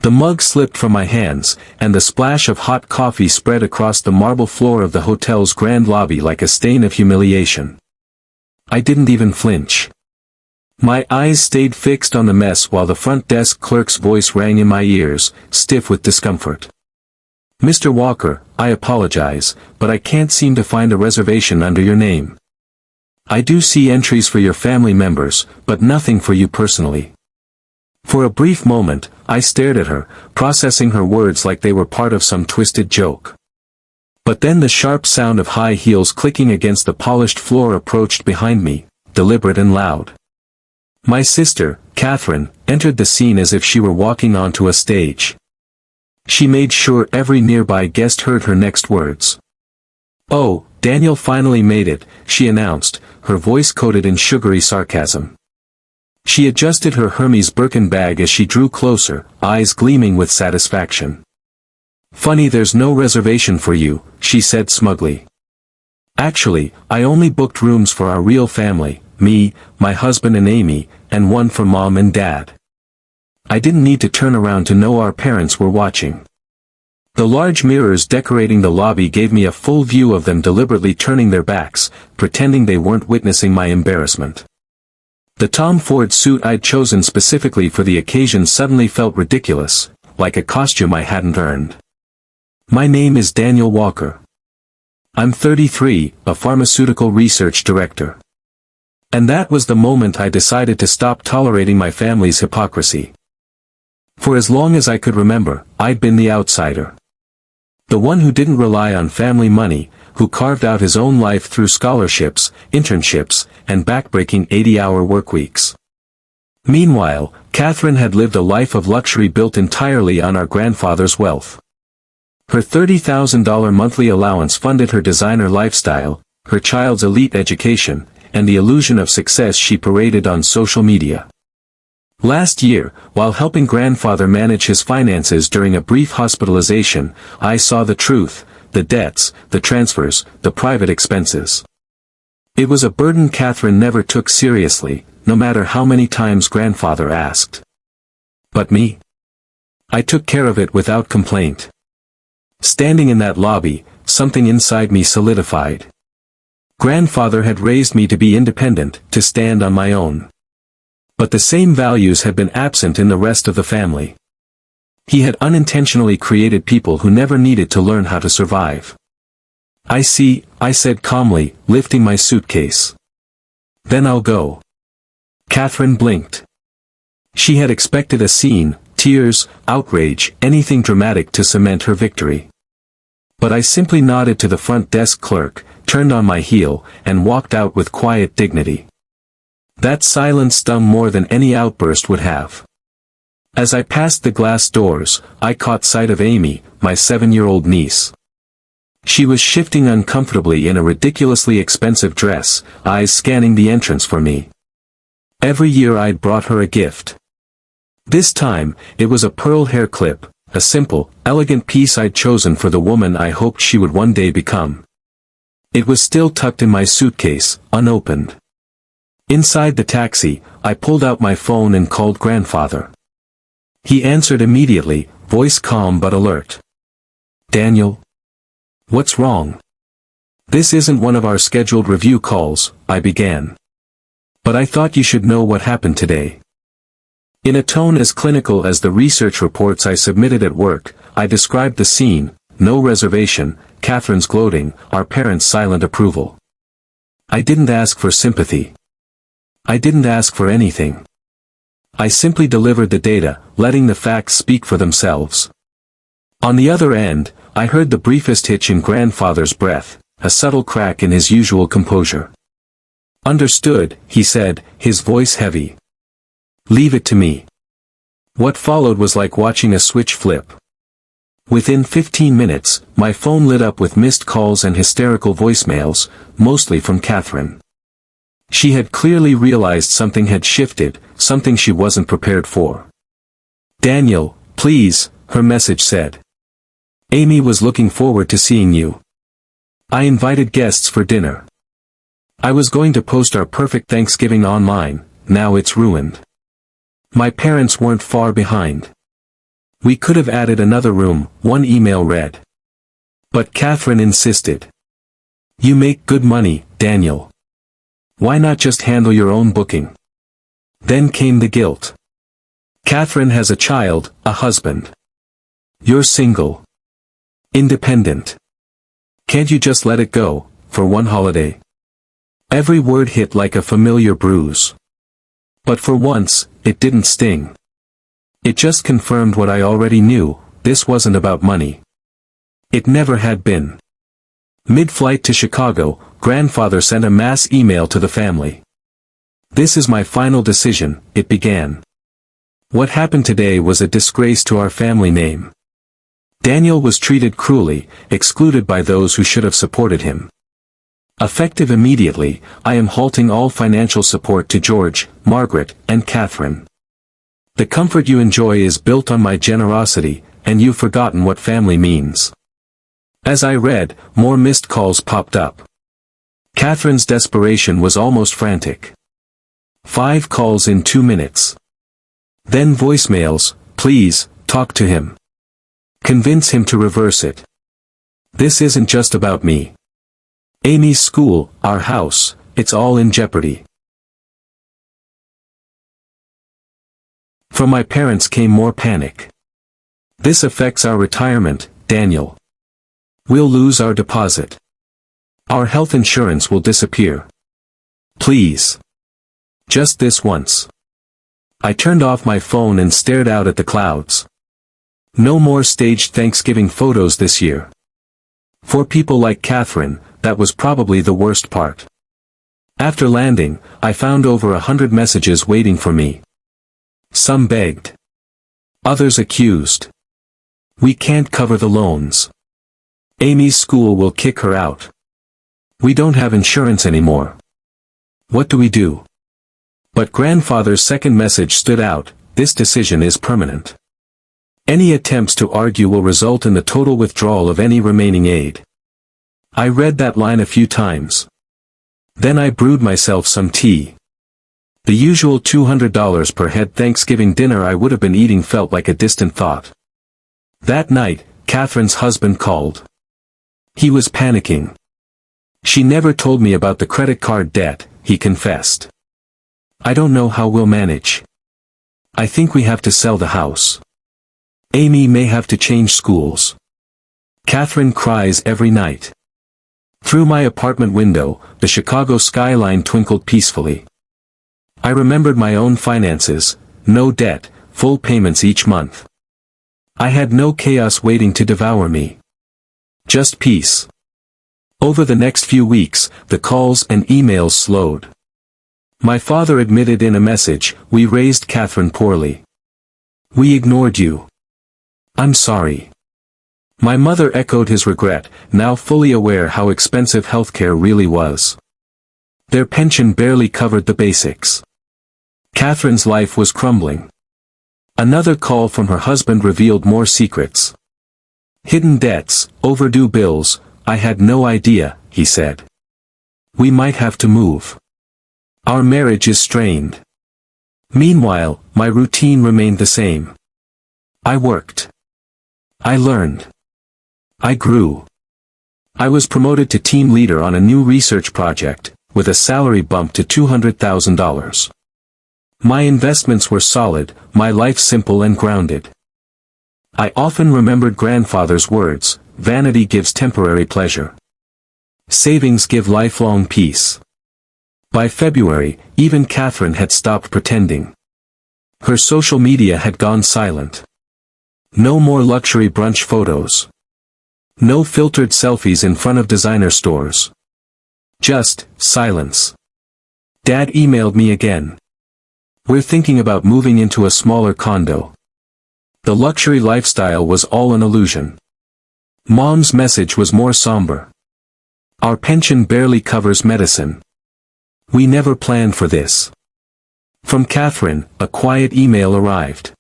The mug slipped from my hands, and the splash of hot coffee spread across the marble floor of the hotel's grand lobby like a stain of humiliation. I didn't even flinch. My eyes stayed fixed on the mess while the front desk clerk's voice rang in my ears, stiff with discomfort. "Mr. Walker, I apologize, but I can't seem to find a reservation under your name. I do see entries for your family members, but nothing for you personally." For a brief moment, I stared at her, processing her words like they were part of some twisted joke. But then the sharp sound of high heels clicking against the polished floor approached behind me, deliberate and loud. My sister, Catherine, entered the scene as if she were walking onto a stage. She made sure every nearby guest heard her next words. "Oh, Daniel finally made it," she announced, her voice coated in sugary sarcasm. She adjusted her Hermes Birkin bag as she drew closer, eyes gleaming with satisfaction. "Funny there's no reservation for you," she said smugly. "Actually, I only booked rooms for our real family, me, my husband and Amy, and one for Mom and Dad. I didn't need to turn around to know our parents were watching." The large mirrors decorating the lobby gave me a full view of them deliberately turning their backs, pretending they weren't witnessing my embarrassment. The Tom Ford suit I'd chosen specifically for the occasion suddenly felt ridiculous, like a costume I hadn't earned. "My name is Daniel Walker. I'm 33, a pharmaceutical research director." And that was the moment I decided to stop tolerating my family's hypocrisy. For as long as I could remember, I'd been the outsider. The one who didn't rely on family money, who carved out his own life through scholarships, internships, and backbreaking 80-hour workweeks. Meanwhile, Catherine had lived a life of luxury built entirely on our grandfather's wealth. Her $30,000 monthly allowance funded her designer lifestyle, her child's elite education, and the illusion of success she paraded on social media. Last year, while helping grandfather manage his finances during a brief hospitalization, I saw the truth: the debts, the transfers, the private expenses. It was a burden Catherine never took seriously, no matter how many times grandfather asked. But me? I took care of it without complaint. Standing in that lobby, something inside me solidified. Grandfather had raised me to be independent, to stand on my own. But the same values had been absent in the rest of the family. He had unintentionally created people who never needed to learn how to survive. "I see," I said calmly, lifting my suitcase. "Then I'll go." Catherine blinked. She had expected a scene, tears, outrage, anything dramatic to cement her victory. But I simply nodded to the front desk clerk, turned on my heel, and walked out with quiet dignity. That silence stung more than any outburst would have. As I passed the glass doors, I caught sight of Amy, my 7-year-old niece. She was shifting uncomfortably in a ridiculously expensive dress, eyes scanning the entrance for me. Every year I'd brought her a gift. This time, it was a pearl hair clip, a simple, elegant piece I'd chosen for the woman I hoped she would one day become. It was still tucked in my suitcase, unopened. Inside the taxi, I pulled out my phone and called grandfather. He answered immediately, voice calm but alert. "Daniel? What's wrong?" "This isn't one of our scheduled review calls," I began. "But I thought you should know what happened today." In a tone as clinical as the research reports I submitted at work, I described the scene: no reservation, Catherine's gloating, our parents' silent approval. I didn't ask for sympathy. I didn't ask for anything. I simply delivered the data, letting the facts speak for themselves. On the other end, I heard the briefest hitch in grandfather's breath, a subtle crack in his usual composure. "Understood," he said, his voice heavy. "Leave it to me." What followed was like watching a switch flip. Within 15 minutes, my phone lit up with missed calls and hysterical voicemails, mostly from Catherine. She had clearly realized something had shifted, something she wasn't prepared for. "Daniel, please," her message said. "Amy was looking forward to seeing you. I invited guests for dinner. I was going to post our perfect Thanksgiving online, now it's ruined. My parents weren't far behind. We could have added another room, one email read. But Catherine insisted. You make good money, Daniel. Why not just handle your own booking? Then came the guilt. Catherine has a child, a husband. You're single. Independent. Can't you just let it go, for one holiday? Every word hit like a familiar bruise. But for once, it didn't sting. It just confirmed what I already knew, this wasn't about money. It never had been. Mid-flight to Chicago, grandfather sent a mass email to the family. This is my final decision, it began. What happened today was a disgrace to our family name. Daniel was treated cruelly, excluded by those who should have supported him. Effective immediately, I am halting all financial support to George, Margaret, and Catherine. The comfort you enjoy is built on my generosity, and you've forgotten what family means. As I read, more missed calls popped up. Catherine's desperation was almost frantic. 5 calls in 2 minutes. Then voicemails, please, talk to him. Convince him to reverse it. This isn't just about me. Amy's school, our house, it's all in jeopardy. From my parents came more panic. This affects our retirement, Daniel. We'll lose our deposit. Our health insurance will disappear. Please. Just this once. I turned off my phone and stared out at the clouds. No more staged Thanksgiving photos this year. For people like Catherine, that was probably the worst part. After landing, I found over 100 messages waiting for me. Some begged. Others accused. We can't cover the loans. Amy's school will kick her out. We don't have insurance anymore. What do we do? But grandfather's second message stood out, this decision is permanent. Any attempts to argue will result in the total withdrawal of any remaining aid. I read that line a few times. Then I brewed myself some tea. The usual $200 per head Thanksgiving dinner I would have been eating felt like a distant thought. That night, Catherine's husband called. He was panicking. She never told me about the credit card debt, he confessed. I don't know how we'll manage. I think we have to sell the house. Amy may have to change schools. Catherine cries every night. Through my apartment window, the Chicago skyline twinkled peacefully. I remembered my own finances, no debt, full payments each month. I had no chaos waiting to devour me. Just peace. Over the next few weeks, the calls and emails slowed. My father admitted in a message, we raised Catherine poorly. We ignored you. I'm sorry. My mother echoed his regret, now fully aware how expensive healthcare really was. Their pension barely covered the basics. Catherine's life was crumbling. Another call from her husband revealed more secrets. Hidden debts, overdue bills, I had no idea, he said. We might have to move. Our marriage is strained. Meanwhile, my routine remained the same. I worked. I learned. I grew. I was promoted to team leader on a new research project, with a salary bump to $200,000. My investments were solid, my life simple and grounded. I often remembered grandfather's words, vanity gives temporary pleasure. Savings give lifelong peace. By February, even Catherine had stopped pretending. Her social media had gone silent. No more luxury brunch photos. No filtered selfies in front of designer stores. Just silence. Dad emailed me again. We're thinking about moving into a smaller condo. The luxury lifestyle was all an illusion. Mom's message was more somber. Our pension barely covers medicine. We never planned for this. From Catherine, a quiet email arrived.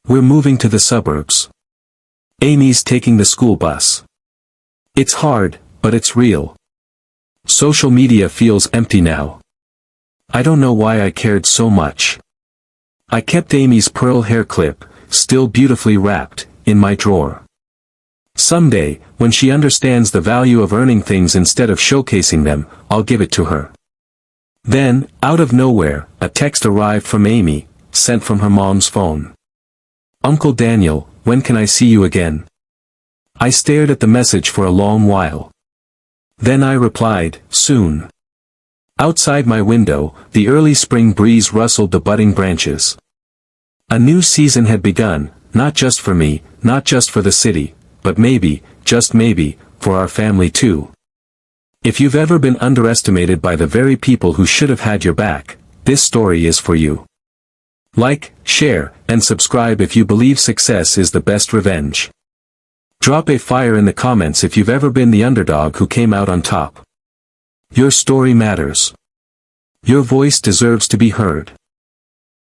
We're moving to the suburbs. Amy's taking the school bus. It's hard, but it's real. Social media feels empty now. I don't know why I cared so much. I kept Amy's pearl hair clip, still beautifully wrapped, in my drawer. Someday, when she understands the value of earning things instead of showcasing them, I'll give it to her. Then, out of nowhere, a text arrived from Amy, sent from her mom's phone. "Uncle Daniel, when can I see you again?" I stared at the message for a long while. Then I replied, "Soon." Outside my window, the early spring breeze rustled the budding branches. A new season had begun, not just for me, not just for the city, but maybe, just maybe, for our family too. If you've ever been underestimated by the very people who should have had your back, this story is for you. Like, share, and subscribe if you believe success is the best revenge. Drop a fire in the comments if you've ever been the underdog who came out on top. Your story matters. Your voice deserves to be heard.